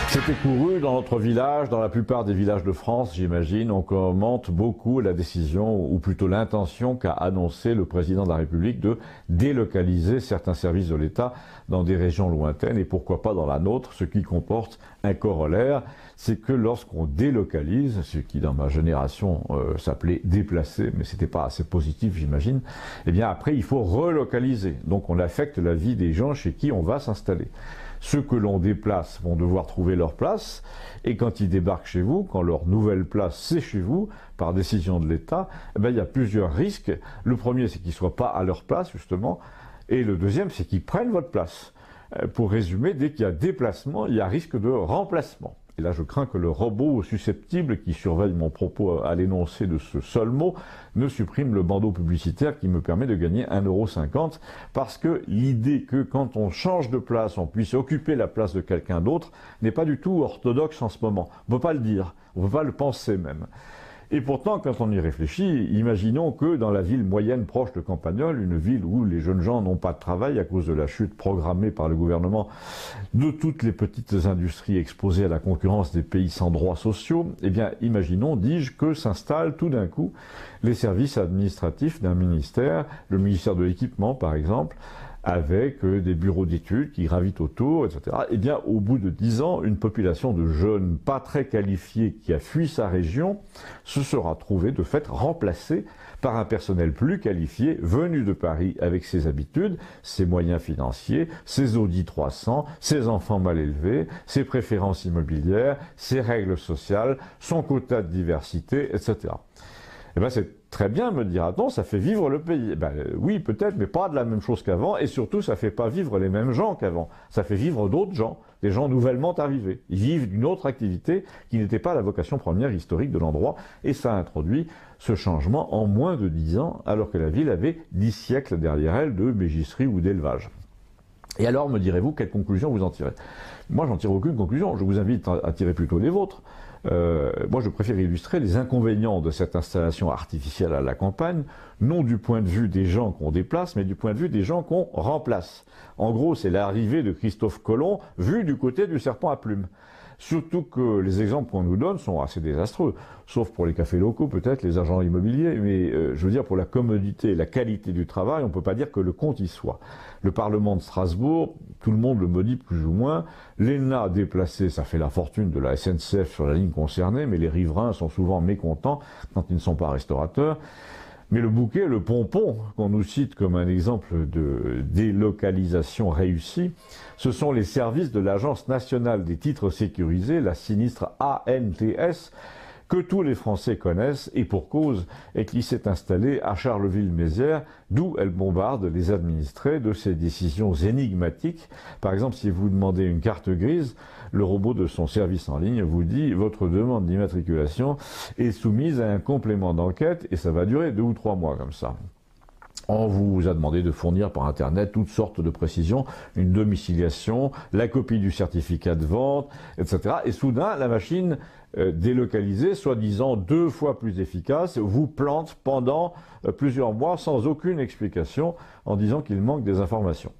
C'était couru dans notre village, dans la plupart des villages de France, j'imagine. On commente beaucoup la décision, ou plutôt l'intention qu'a annoncé le président de la République de délocaliser certains services de l'État dans des régions lointaines, et pourquoi pas dans la nôtre, ce qui comporte un corollaire, c'est que lorsqu'on délocalise, ce qui dans ma génération s'appelait déplacer, mais c'était pas assez positif j'imagine, eh bien après il faut relocaliser. Donc on affecte la vie des gens chez qui on va s'installer. Ceux que l'on déplace vont devoir trouver leur place, et quand ils débarquent chez vous, quand leur nouvelle place c'est chez vous, par décision de l'État, eh bien, il y a plusieurs risques. Le premier, c'est qu'ils ne soient pas à leur place, justement, et le deuxième, c'est qu'ils prennent votre place. Pour résumer, dès qu'il y a déplacement, il y a risque de remplacement. Et là, je crains que le robot susceptible qui surveille mon propos à l'énoncé de ce seul mot ne supprime le bandeau publicitaire qui me permet de gagner 1,50 €, parce que l'idée que quand on change de place, on puisse occuper la place de quelqu'un d'autre n'est pas du tout orthodoxe en ce moment. On ne peut pas le dire, on ne peut pas le penser même. Et pourtant, quand on y réfléchit, imaginons que dans la ville moyenne proche de Campagnol, une ville où les jeunes gens n'ont pas de travail à cause de la chute programmée par le gouvernement de toutes les petites industries exposées à la concurrence des pays sans droits sociaux, eh bien, imaginons, dis-je, que s'installent tout d'un coup les services administratifs d'un ministère, le ministère de l'Équipement par exemple, avec des bureaux d'études qui gravitent autour, etc. Eh bien, au bout de 10 ans, une population de jeunes pas très qualifiés qui a fui sa région se sera trouvée de fait remplacée par un personnel plus qualifié venu de Paris avec ses habitudes, ses moyens financiers, ses Audi 300, ses enfants mal élevés, ses préférences immobilières, ses règles sociales, son quota de diversité, etc. Eh bien, c'est très bien, me dira-t-on, ça fait vivre le pays. Eh bien, oui, peut-être, mais pas de la même chose qu'avant, et surtout, ça ne fait pas vivre les mêmes gens qu'avant. Ça fait vivre d'autres gens, des gens nouvellement arrivés. Ils vivent d'une autre activité qui n'était pas la vocation première historique de l'endroit, et ça a introduit ce changement en moins de 10 ans, alors que la ville avait 10 siècles derrière elle de mégisserie ou d'élevage. Et alors, me direz-vous, quelle conclusion vous en tirez? Moi, j'en tire aucune conclusion, je vous invite à tirer plutôt les vôtres. Moi, je préfère illustrer les inconvénients de cette installation artificielle à la campagne, non du point de vue des gens qu'on déplace, mais du point de vue des gens qu'on remplace. En gros, c'est l'arrivée de Christophe Colomb vue du côté du serpent à plumes. Surtout que les exemples qu'on nous donne sont assez désastreux, sauf pour les cafés locaux peut-être, les agents immobiliers, mais je veux dire pour la commodité et la qualité du travail, on ne peut pas dire que le compte y soit. Le Parlement de Strasbourg, tout le monde le maudit plus ou moins, l'ENA déplacé, ça fait la fortune de la SNCF sur la ligne concernée, mais les riverains sont souvent mécontents quand ils ne sont pas restaurateurs. Mais le bouquet, le pompon, qu'on nous cite comme un exemple de délocalisation réussie, ce sont les services de l'Agence nationale des titres sécurisés, la sinistre ANTS, que tous les Français connaissent, et pour cause, et qui s'est installée à Charleville-Mézières, d'où elle bombarde les administrés de ces décisions énigmatiques. Par exemple, si vous demandez une carte grise, le robot de son service en ligne vous dit « Votre demande d'immatriculation est soumise à un complément d'enquête » et ça va durer 2 ou 3 mois comme ça. On vous a demandé de fournir par Internet toutes sortes de précisions, une domiciliation, la copie du certificat de vente, etc. Et soudain, la machine délocalisée, soi-disant 2 fois plus efficace, vous plante pendant plusieurs mois sans aucune explication en disant qu'il manque des informations.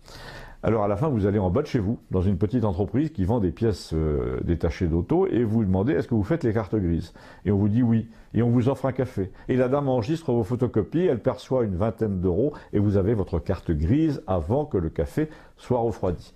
Alors à la fin, vous allez en bas de chez vous, dans une petite entreprise qui vend des pièces détachées d'auto, et vous demandez est-ce que vous faites les cartes grises? Et on vous dit oui, et on vous offre un café. Et la dame enregistre vos photocopies, elle perçoit une vingtaine d'euros, et vous avez votre carte grise avant que le café soit refroidi.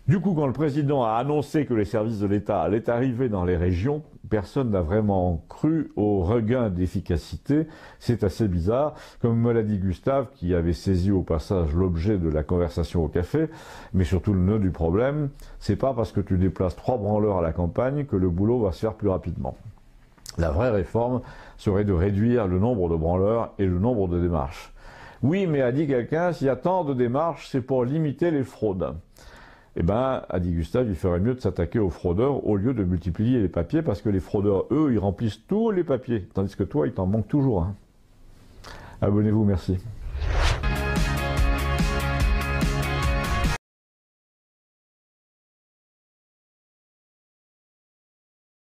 Du coup, quand le président a annoncé que les services de l'État allaient arriver dans les régions, personne n'a vraiment cru au regain d'efficacité. C'est assez bizarre, comme me l'a dit Gustave, qui avait saisi au passage l'objet de la conversation au café, mais surtout le nœud du problème, c'est pas parce que tu déplaces 3 branleurs à la campagne que le boulot va se faire plus rapidement. La vraie réforme serait de réduire le nombre de branleurs et le nombre de démarches. Oui, mais a dit quelqu'un, s'il y a tant de démarches, c'est pour limiter les fraudes. Eh bien, a dit Gustave, il ferait mieux de s'attaquer aux fraudeurs au lieu de multiplier les papiers, parce que les fraudeurs, eux, ils remplissent tous les papiers, tandis que toi, il t'en manque toujours un. Abonnez-vous, merci.